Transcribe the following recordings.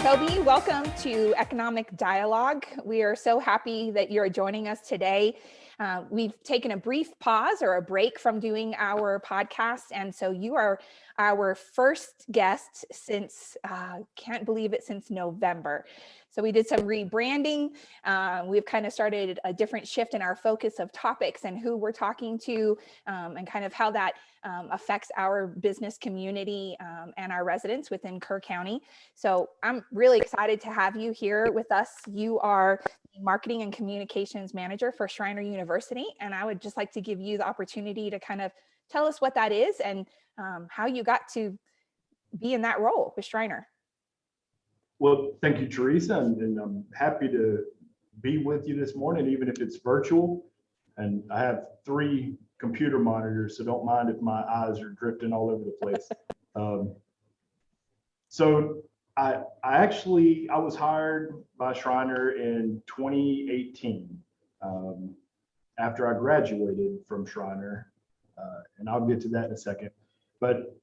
Toby, welcome to Economic Dialogue. We are so happy that you're joining us today. We've taken a brief pause or a break from doing our podcast, and so you are our first guest since, can't believe it, since November. So we did some rebranding. We've kind of started a different shift in our focus of topics and who we're talking to, and kind of how that affects our business community and our residents within Kerr County. So I'm really excited to have you here with us. You are the Marketing and Communications Manager for Schreiner University, and I would just like to give you the opportunity to kind of tell us what that is and how you got to be in that role with Schreiner. Well, thank you, Teresa, and I'm happy to be with you this morning, even if it's virtual. And I have 3 computer monitors, so don't mind if my eyes are drifting all over the place. So I was hired by Schreiner in 2018 after I graduated from Schreiner, and I'll get to that in a second. But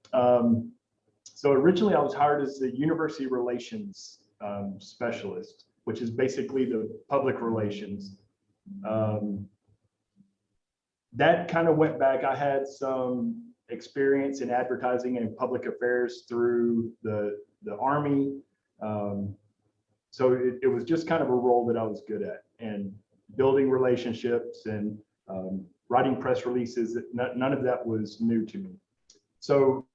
so originally I was hired as the university relations specialist, which is basically the public relations. That kind of went back. I had some experience in advertising and public affairs through the Army. So it was just kind of a role that I was good at, and building relationships and writing press releases. None of that was new to me. So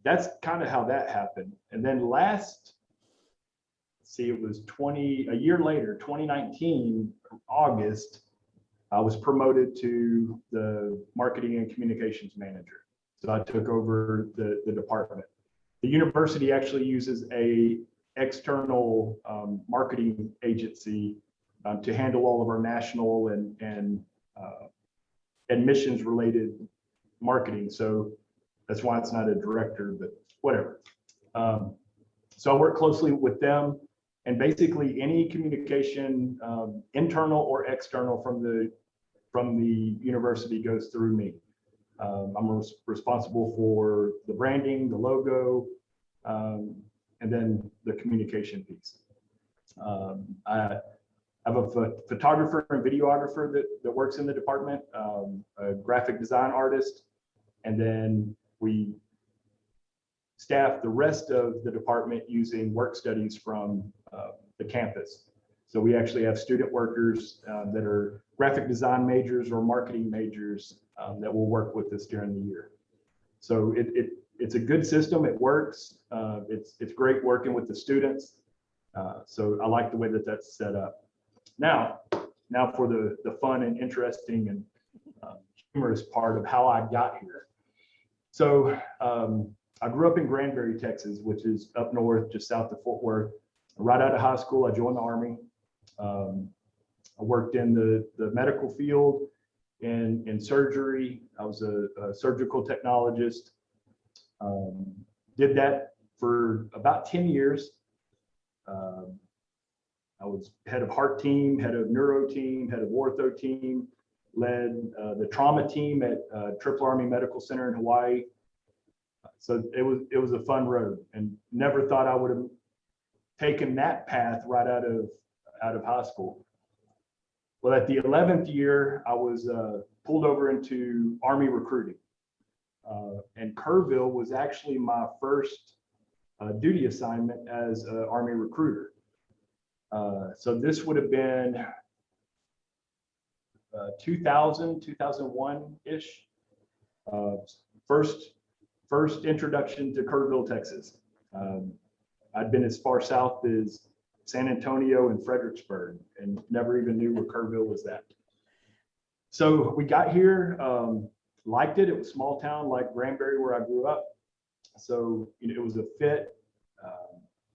that's kind of how that happened. And then it was a year later, 2019, August, I was promoted to the Marketing and Communications Manager. So I took over the department. The university actually uses a external marketing agency to handle all of our national and admissions related marketing. So that's why it's not a director, but whatever. So I work closely with them, and basically any communication, internal or external from the university, goes through me. I'm responsible for the branding, the logo, and then the communication piece. I have a photographer and videographer that works in the department, a graphic design artist, and then we staff the rest of the department using work studies from the campus. So we actually have student workers that are graphic design majors or marketing majors that will work with us during the year. So it's a good system. It works. It's great working with the students. So I like the way that that's set up. Now for the fun and interesting and humorous part of how I got here. So I grew up in Granbury, Texas, which is up north, just south of Fort Worth. Right out of high school, I joined the Army. I worked in the medical field, in surgery. I was a surgical technologist. Did that for about 10 years. I was head of heart team, head of neuro team, head of ortho team, led the trauma team at Triple Army Medical Center in Hawaii. So it was a fun road, and never thought I would have taken that path right out of high school. Well, at the 11th year, I was pulled over into Army recruiting, and Kerrville was actually my first duty assignment as an Army recruiter. So this would have been 2001-ish. First introduction to Kerrville, Texas. I'd been as far south as San Antonio and Fredericksburg, and never even knew where Kerrville was at. So we got here, liked it. It was a small town like Granbury, where I grew up. So it was a fit.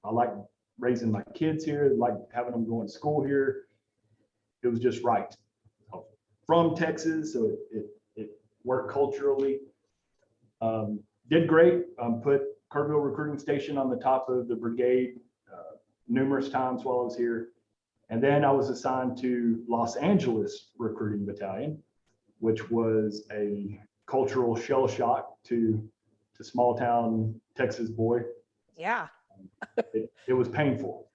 I liked raising my kids here, liked having them going to school here. It was just right. From Texas, so it worked culturally. Did great. Put Kerrville Recruiting Station on the top of the brigade numerous times while I was here. And then I was assigned to Los Angeles Recruiting Battalion, which was a cultural shell shock to small town Texas boy. Yeah. It was painful.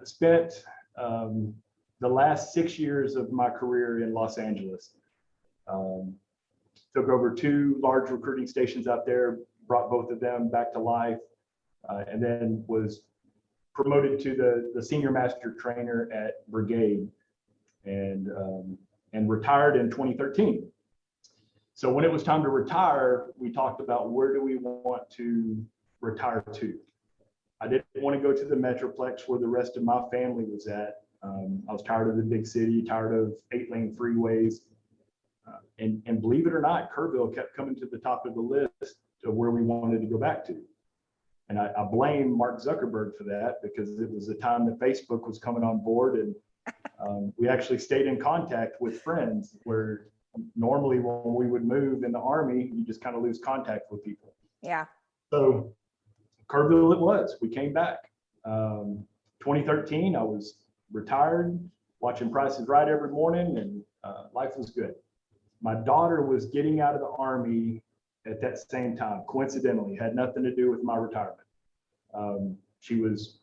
Spent the last 6 years of my career in Los Angeles. Took over 2 large recruiting stations out there, brought both of them back to life, and then was promoted to the senior master trainer at Brigade, and retired in 2013. So when it was time to retire, we talked about where do we want to retire to. I didn't want to go to the Metroplex where the rest of my family was at. I was tired of the big city, tired of 8-lane freeways. And believe it or not, Kerrville kept coming to the top of the list of where we wanted to go back to. And I blame Mark Zuckerberg for that, because it was the time that Facebook was coming on board, and we actually stayed in contact with friends, where normally when we would move in the Army, you just kind of lose contact with people. Yeah. So Kerrville it was. We came back. 2013, I was retired, watching Price is Right every morning, and life was good. My daughter was getting out of the Army at that same time, coincidentally, had nothing to do with my retirement. She was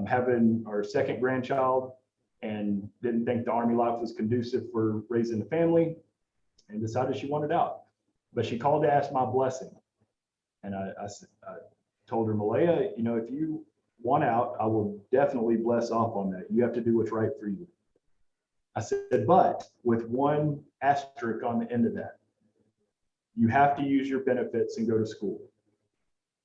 having our second grandchild and didn't think the Army life was conducive for raising a family, and decided she wanted out. But she called to ask my blessing. And I told her, Malaya, if you want out, I will definitely bless off on that. You have to do what's right for you. I said, but with one asterisk on the end of that, you have to use your benefits and go to school.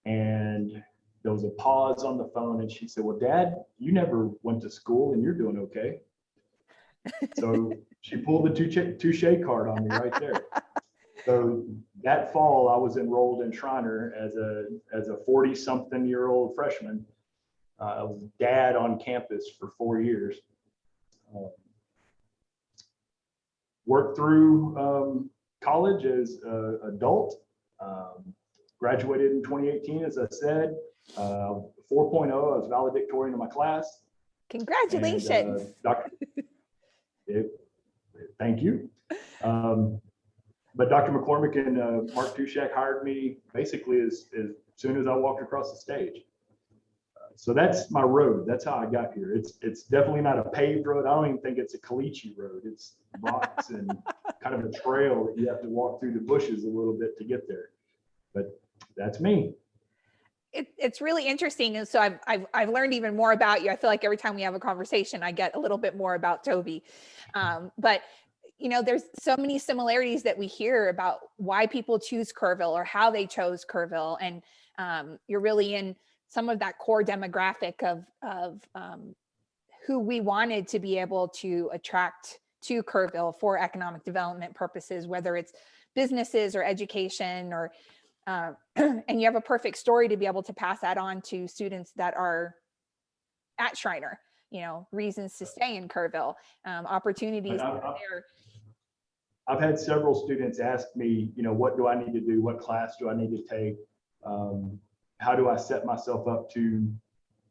And there was a pause on the phone, and she said, well, Dad, you never went to school and you're doing okay. So she pulled the touche card on me right there. So that fall, I was enrolled in Schreiner as a 40-something-year-old freshman. I was dad on campus for 4 years. Worked through college as an adult. Graduated in 2018, as I said. 4.0, I was valedictorian in my class. Congratulations. And, thank you. But Dr. McCormick and Mark Tushak hired me basically as soon as I walked across the stage. So that's my road. That's how I got here. It's definitely not a paved road. I don't even think it's a caliche road. It's rocks and kind of a trail that you have to walk through the bushes a little bit to get there. But that's me. It's really interesting. And so I've learned even more about you. I feel like every time we have a conversation, I get a little bit more about Toby. But there's so many similarities that we hear about why people choose Kerrville or how they chose Kerrville. And you're really in some of that core demographic of who we wanted to be able to attract to Kerrville for economic development purposes, whether it's businesses or education or and you have a perfect story to be able to pass that on to students that are at Schreiner, reasons to stay in Kerrville, opportunities that are there. I've had several students ask me, what do I need to do? What class do I need to take? How do I set myself up to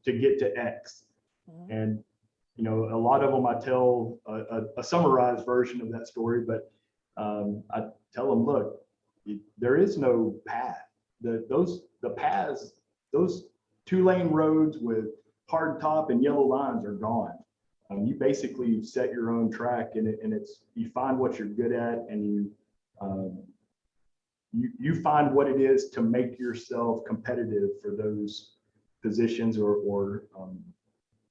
get to X? Mm-hmm. And, a lot of them, I tell a summarized version of that story, but I tell them, look, there is no path. Those paths, those 2-lane roads with hard top and yellow lines are gone. You basically set your own track, and it's you find what you're good at, and you find what it is to make yourself competitive for those positions or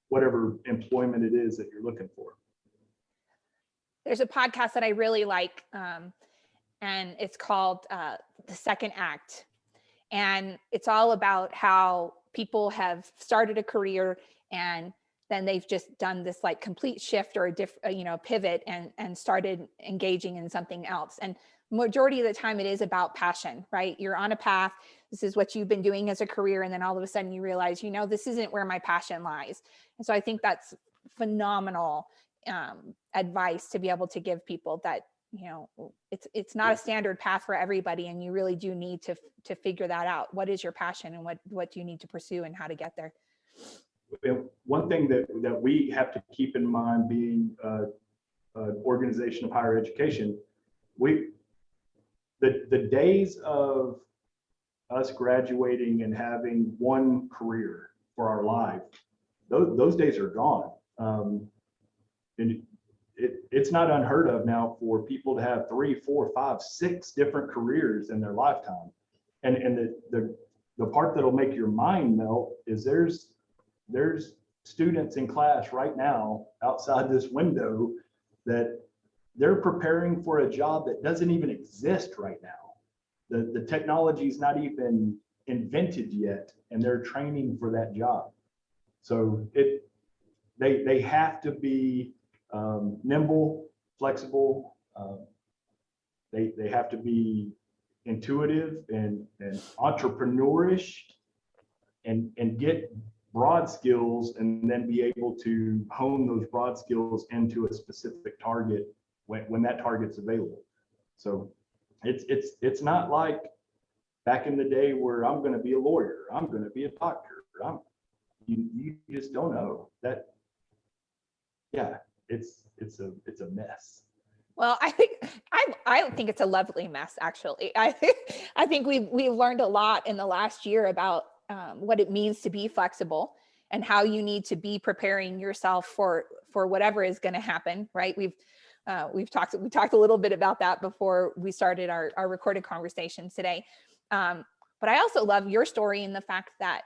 whatever employment it is that you're looking for. There's a podcast that I really like, and it's called The Second Act. And it's all about how people have started a career and then they've just done this like complete shift or a pivot and started engaging in something else. And majority of the time it is about passion, right? You're on a path. This is what you've been doing as a career. And then all of a sudden you realize, this isn't where my passion lies. And so I think that's phenomenal advice to be able to give people that, it's not a standard path for everybody. And you really do need to figure that out. What is your passion and what do you need to pursue and how to get there? One thing that we have to keep in mind, being an organization of higher education, the days of us graduating and having one career for our life, those days are gone. And it's not unheard of now for people to have 3, 4, 5, 6 different careers in their lifetime. And the part that'll make your mind melt is there's students in class right now outside this window that they're preparing for a job that doesn't even exist right now. The technology is not even invented yet, and they're training for that job. So they have to be nimble, flexible. They have to be intuitive and entrepreneurish, and get broad skills, and then be able to hone those broad skills into a specific target when that target's available. So it's not like back in the day where I'm going to be a lawyer, I'm going to be a doctor. You just don't know that. Yeah, it's a mess. Well, I think it's a lovely mess, actually. I think we've learned a lot in the last year about what it means to be flexible and how you need to be preparing yourself for whatever is going to happen, right? We talked a little bit about that before we started our recorded conversation today. But I also love your story in the fact that,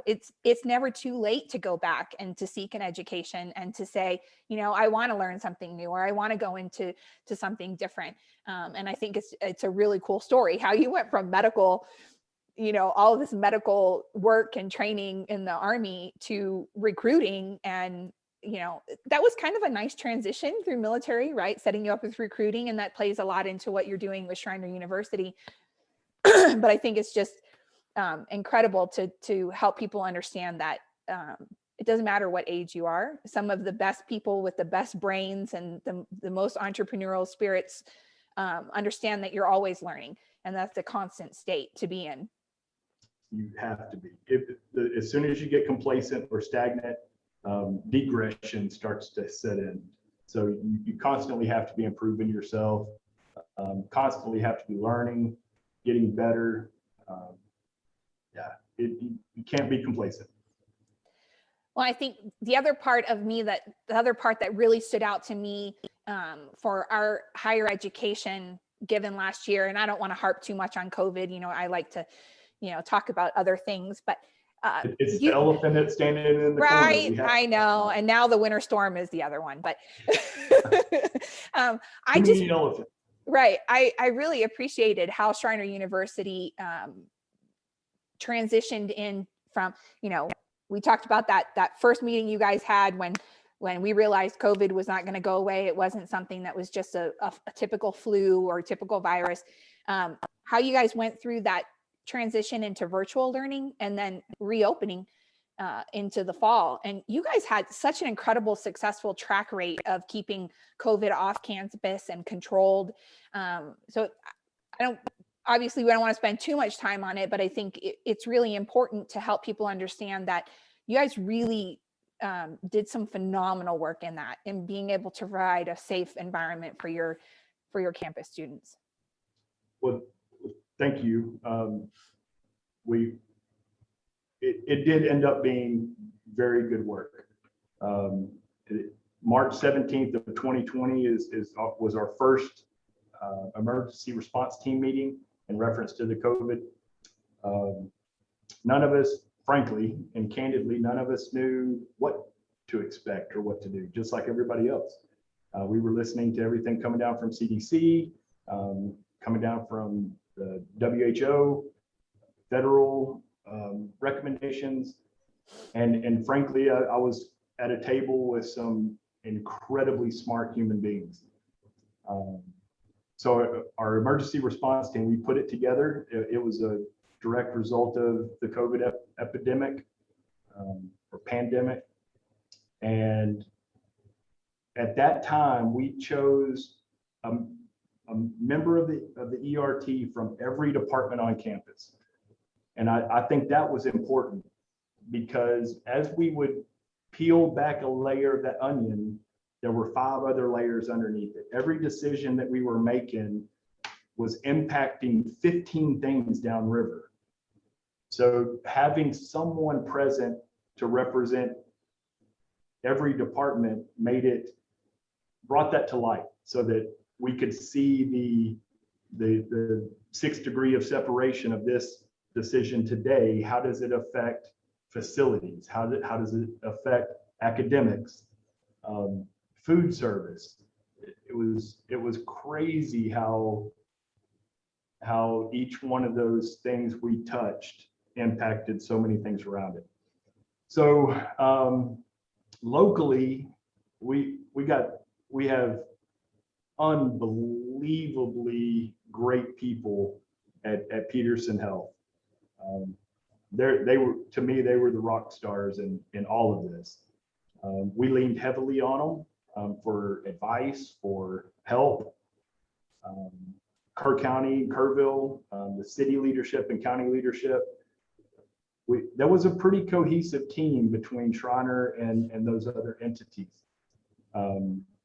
it's never too late to go back and to seek an education and to say, I want to learn something new, or I want to go into something different. And I think it's a really cool story how you went from medical, all of this medical work and training in the Army to recruiting. And, that was kind of a nice transition through military, right? Setting you up with recruiting. And that plays a lot into what you're doing with Schreiner University. But I think it's just incredible to help people understand that it doesn't matter what age you are. Some of the best people with the best brains and the most entrepreneurial spirits understand that you're always learning, and that's a constant state to be in. You have to be. As soon as you get complacent or stagnant, degression starts to set in. So you constantly have to be improving yourself, constantly have to be learning, getting better. You can't be complacent. Well, I think the other part that really stood out to me for our higher education given last year, and I don't want to harp too much on COVID, I like to, talk about other things, but it's the elephant that's standing in the right, corner. I know. And now the winter storm is the other one, but right. I really appreciated how Schreiner University transitioned in from, we talked about that first meeting you guys had when we realized COVID was not going to go away. It wasn't something that was just a typical flu or typical virus. How you guys went through that transition into virtual learning and then reopening into the fall. And you guys had such an incredible successful track rate of keeping COVID off campus and controlled. So obviously we don't want to spend too much time on it, but I think it's really important to help people understand that you guys really did some phenomenal work in being able to provide a safe environment for your campus students. Well, thank you. It did end up being very good work. March 17th of 2020 was our first emergency response team meeting in reference to the COVID. None of us, frankly and candidly, none of us knew what to expect or what to do, just like everybody else. We were listening to everything coming down from CDC, coming down from the WHO, federal recommendations. And frankly, I was at a table with some incredibly smart human beings. So our emergency response team, we put it together. It was a direct result of the COVID epidemic or pandemic. And at that time, we chose a member of the ERT from every department on campus. And I think that was important because as we would peel back a layer of that onion, there were 5 other layers underneath it. Every decision that we were making was impacting 15 things downriver. So having someone present to represent every department brought that to light so that we could see the 6 degree of separation of this decision today. How does it affect facilities? How does it affect academics, food service? It was crazy how each one of those things we touched impacted so many things around it. So locally, we have unbelievably great people at Peterson Health. They were, to me, they were the rock stars in all of this. We leaned heavily on them for advice, for help. Kerr County, Kerrville, the city leadership and county leadership. There was a pretty cohesive team between Schreiner and those other entities.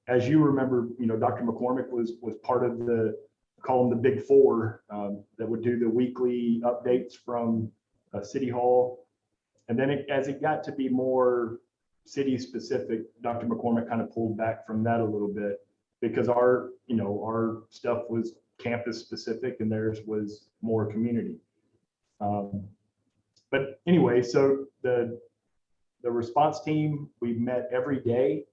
As you remember, Dr. McCormick was part of call them the Big Four, that would do the weekly updates from City Hall. And then as it got to be more city specific, Dr. McCormick kind of pulled back from that a little bit because our stuff was campus specific and theirs was more community. But anyway, so the response team, we met every day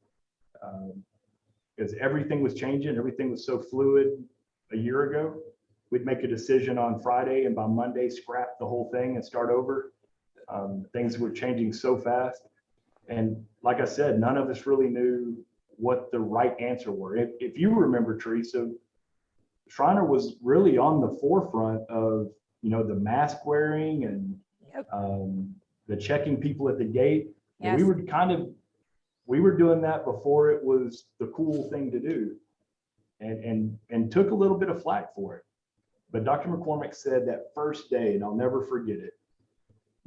because everything was changing. Everything was so fluid a year ago. We'd make a decision on Friday and by Monday scrap the whole thing and start over. Things were changing so fast. And like I said, none of us really knew what the right answer were. If you remember, Teresa, Schreiner was really on the forefront of, the mask wearing and the checking people at the gate. Yes. We were doing that before it was the cool thing to do, and took a little bit of flack for it. But Dr. McCormick said that first day, and I'll never forget it,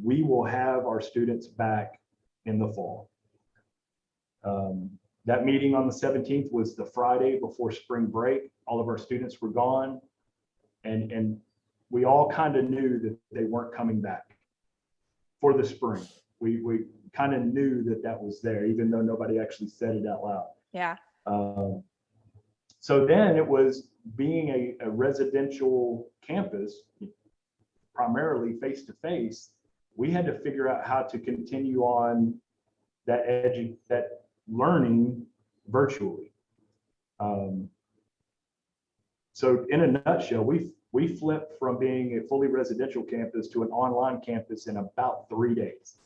we will have our students back in the fall. That meeting on the 17th was the Friday before spring break. All of our students were gone, and we all kind of knew that they weren't coming back for the spring. We kind of knew that was there, even though nobody actually said it out loud. Yeah. So then it was being a residential campus, primarily face-to-face, we had to figure out how to continue on that learning virtually. So in a nutshell, we flipped from being a fully residential campus to an online campus in about 3 days.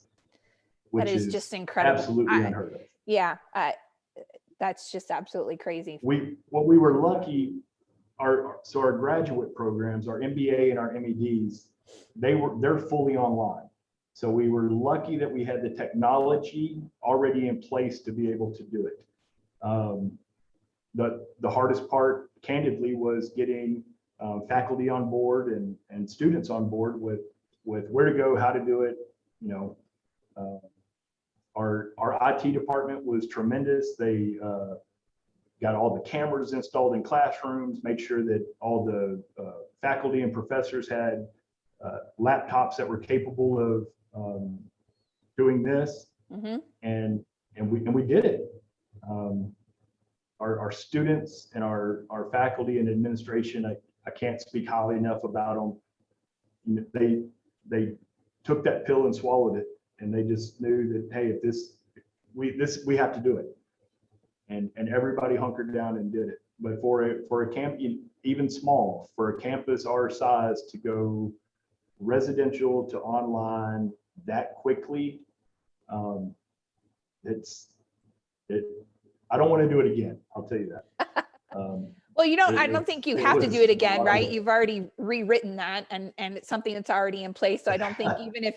That is just incredible. Absolutely unheard of. Yeah, that's just absolutely crazy. We were lucky. Our graduate programs, our MBA and our MEDs, they're fully online. So we were lucky that we had the technology already in place to be able to do it. The hardest part, candidly, was getting faculty on board and students on board with where to go, how to do it. Our IT department was tremendous. They got all the cameras installed in classrooms, made sure that all the faculty and professors had laptops that were capable of doing this. Mm-hmm. and we did it. Our students and our faculty and administration, I can't speak highly enough about them. They took that pill and swallowed it, and they just knew that, hey, we have to do it. And everybody hunkered down and did it. But for a camp, even small, for a campus our size to go residential to online that quickly, I don't want to do it again. I'll tell you that. Well, I don't think you have to do it again, right? You've already rewritten that, and it's something that's already in place. So I don't think even if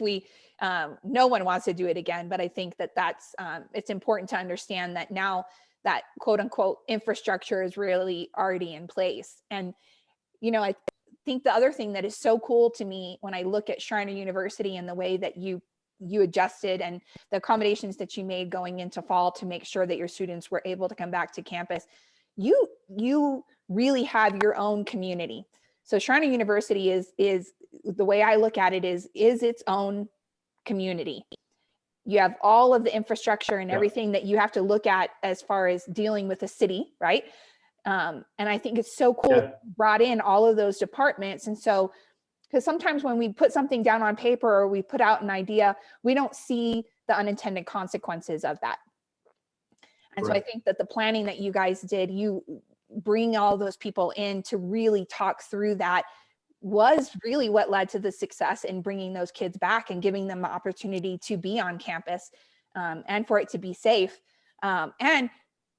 no one wants to do it again, but I think that's it's important to understand that now that quote unquote infrastructure is really already in place. And, I think the other thing that is so cool to me when I look at Schreiner University and the way that you adjusted and the accommodations that you made going into fall to make sure that your students were able to come back to campus, you really have your own community. So Schreiner University is the way I look at it is its own community. You have all of the infrastructure and everything that you have to look at as far as dealing with a city, right? And I think it's so cool brought in all of those departments. And so, because sometimes when we put something down on paper or we put out an idea, we don't see the unintended consequences of that. And so I think that the planning that you guys did, you bring all those people in to really talk through that, was really what led to the success in bringing those kids back and giving them the opportunity to be on campus, and for it to be safe. And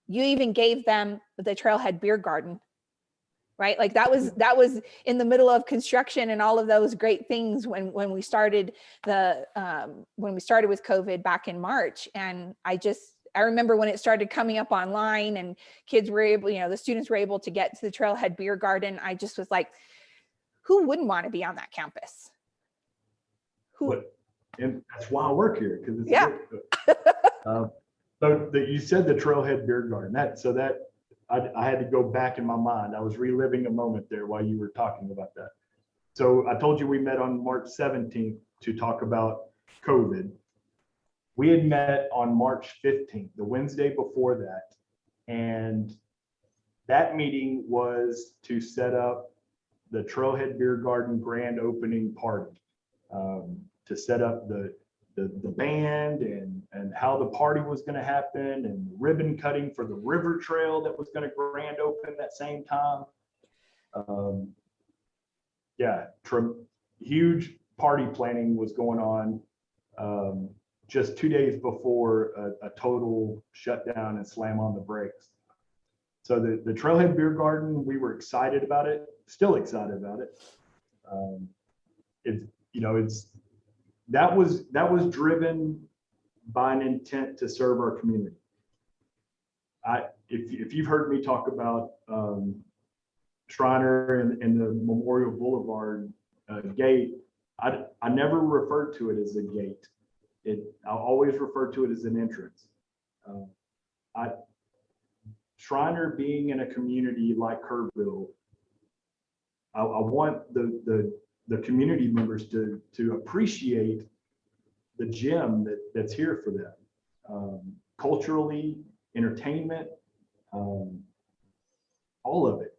you even gave them the Trailhead Beer Garden, right? Like that was in the middle of construction and all of those great things when we started when we started with COVID back in March. And I remember when it started coming up online and kids were able, the students were able to get to the Trailhead Beer Garden. I just was like, who wouldn't want to be on that campus? And that's why I work here, because it's so that you said the Trailhead Beer Garden. I had to go back in my mind. I was reliving a moment there while you were talking about that. So I told you we met on March 17th to talk about COVID. We had met on March 15th, the Wednesday before that, and that meeting was to set up the Trailhead Beer Garden grand opening party, to set up the band and how the party was going to happen, and ribbon cutting for the river trail that was going to grand open that same time. Huge party planning was going on just 2 days before a total shutdown and slam on the brakes. So the Trailhead Beer Garden, we were excited about it, still excited about it. That was driven by an intent to serve our community. If you've heard me talk about Schreiner and the Memorial Boulevard gate, I never referred to it as a gate. I always refer to it as an entrance. Schreiner being in a community like Kerrville, I want the community members to appreciate the gem that's here for them. Culturally, entertainment, all of it.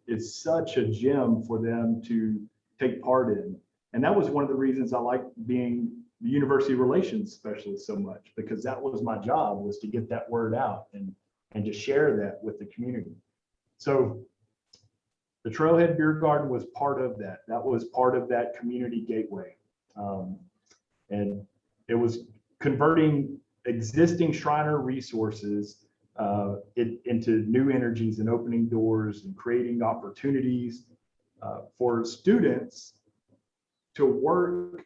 It's such a gem for them to take part in. And that was one of the reasons I liked being the university relations specialist so much, because that was my job, was to get that word out and to share that with the community. So the Trailhead Beer Garden was part of that. That was part of that community gateway. And it was converting existing Schreiner resources into new energies and opening doors and creating opportunities for students to work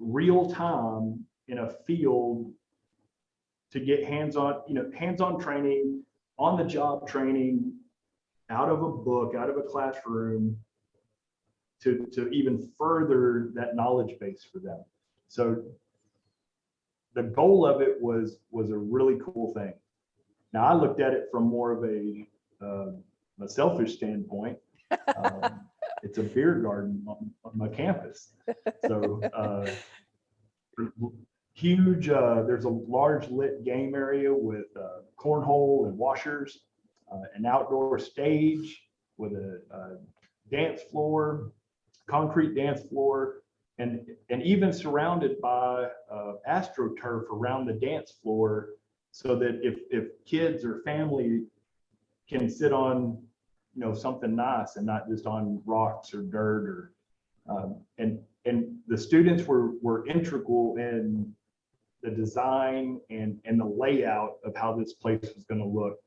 real time in a field, to get hands-on training, on the job training, out of a book, out of a classroom, to even further that knowledge base for them. So the goal of it was a really cool thing. Now I looked at it from more of a selfish standpoint. It's a beer garden on my campus. So huge, there's a large lit game area with cornhole and washers, an outdoor stage with a dance floor, concrete dance floor, and even surrounded by AstroTurf around the dance floor, so that if kids or family can sit on something nice and not just on rocks or dirt, or and the students were integral in the design and the layout of how this place was going to look.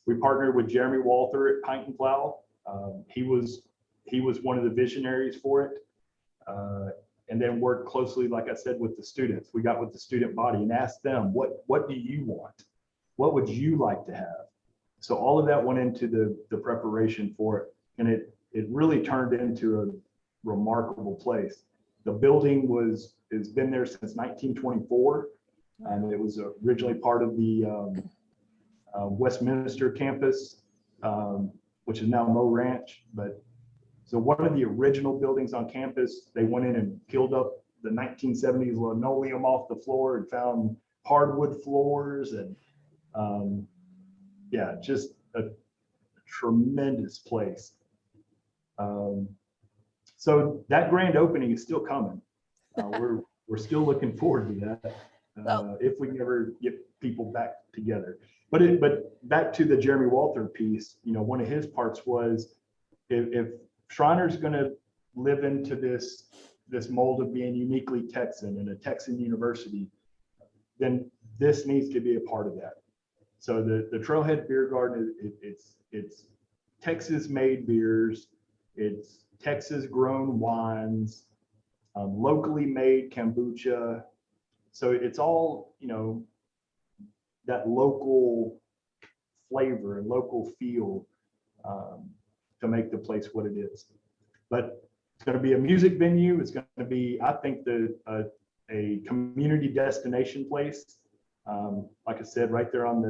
We partnered with Jeremy Walther at Pint and Plow. He was one of the visionaries for it, and then worked closely, like I said, with the students. We got with the student body and asked them, what do you want? What would you like to have? So all of that went into the preparation for it, and it really turned into a remarkable place. The building has been there since 1924, and it was originally part of the Westminster campus, which is now Mo Ranch. But So one of the original buildings on campus, they went in and peeled up the 1970s linoleum off the floor and found hardwood floors, and yeah, just a tremendous place. So that grand opening is still coming. We're still looking forward to that if we can ever get people back together. But back to the Jeremy Walther piece, one of his parts was if Schreiner's going to live into this mold of being uniquely Texan and a Texan university, then this needs to be a part of that. So the Trailhead Beer Garden, it's Texas-made beers, it's Texas-grown wines, locally made kombucha. So it's all, that local flavor and local feel to make the place what it is. But it's going to be a music venue. It's going to be, I think, a community destination place. Like I said, right there on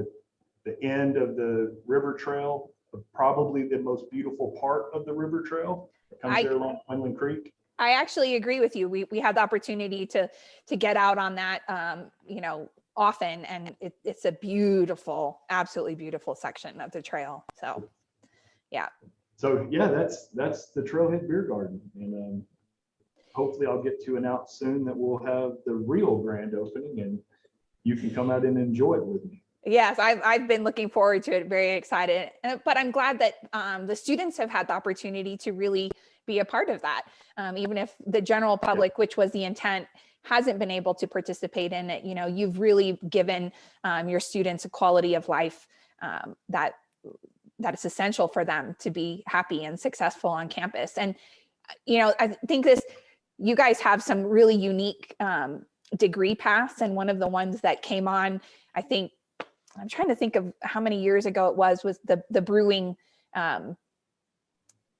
the end of the river trail, probably the most beautiful part of the river trail. It comes there along Quinlan Creek. I actually agree with you. We had the opportunity to get out on that, often, and it's a beautiful, absolutely beautiful section of the trail. So, yeah. So yeah, that's the Trailhead Beer Garden, and hopefully I'll get to announce soon that we'll have the real grand opening, and you can come out and enjoy it with me. Yes, I've been looking forward to it, very excited. But I'm glad that the students have had the opportunity to really be a part of that, even if the general public, which was the intent, hasn't been able to participate in it. You've really given your students a quality of life that is essential for them to be happy and successful on campus. And I think you guys have some really unique degree paths, and one of the ones that came on, I think, I'm trying to think of how many years ago it was the brewing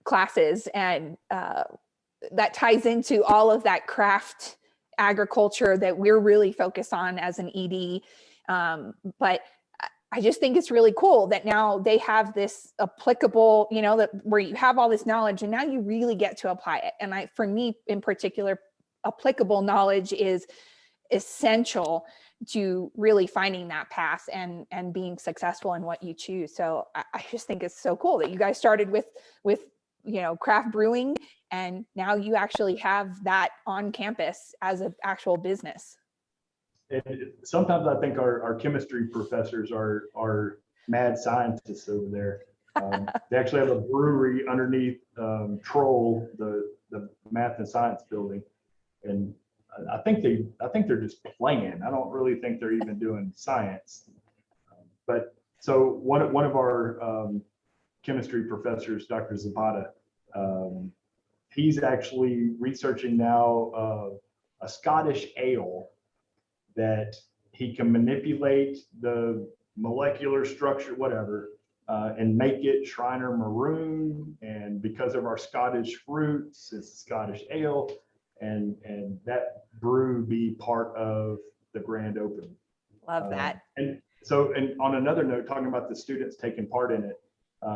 classes, and that ties into all of that craft agriculture that we're really focused on as an ED. But I just think it's really cool that now they have this applicable, where you have all this knowledge and now you really get to apply it. And for me in particular, applicable knowledge is essential to really finding that path and being successful in what you choose. So I just think it's so cool that you guys started with craft brewing, and now you actually have that on campus as an actual business. And sometimes I think our chemistry professors are mad scientists over there. They actually have a brewery underneath Troll, the math and science building, and I think they're just playing. I don't really think they're even doing science. But so one of our chemistry professors, Dr. Zapata, he's actually researching now a Scottish ale that he can manipulate the molecular structure, whatever, and make it Schreiner Maroon. And because of our Scottish roots, it's a Scottish ale, and that brew be part of the grand opening. Love that. And on another note, talking about the students taking part in it,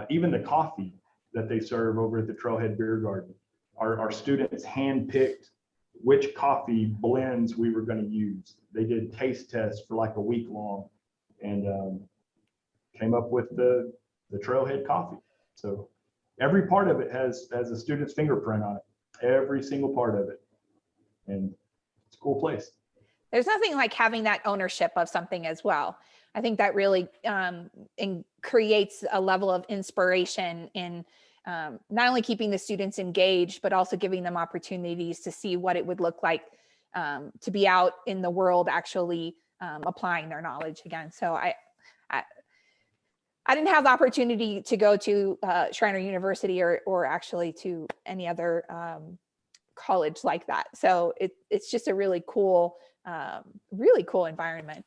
even the coffee that they serve over at the Trailhead Beer Garden, our students handpicked which coffee blends we were going to use. They did taste tests for like a week long, and came up with the Trailhead coffee. So every part of it has a student's fingerprint on it, every single part of it, and it's a cool place. There's nothing like having that ownership of something as well. I think that really creates a level of inspiration in not only keeping the students engaged, but also giving them opportunities to see what it would look like to be out in the world actually applying their knowledge again. So I didn't have the opportunity to go to Schreiner University or actually to any other college like that. So it's just a really cool environment.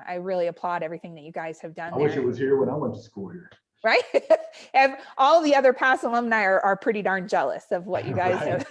I really applaud everything that you guys have done. I wish it was here when I went to school here. Right? And all the other past alumni are pretty darn jealous of what you guys have.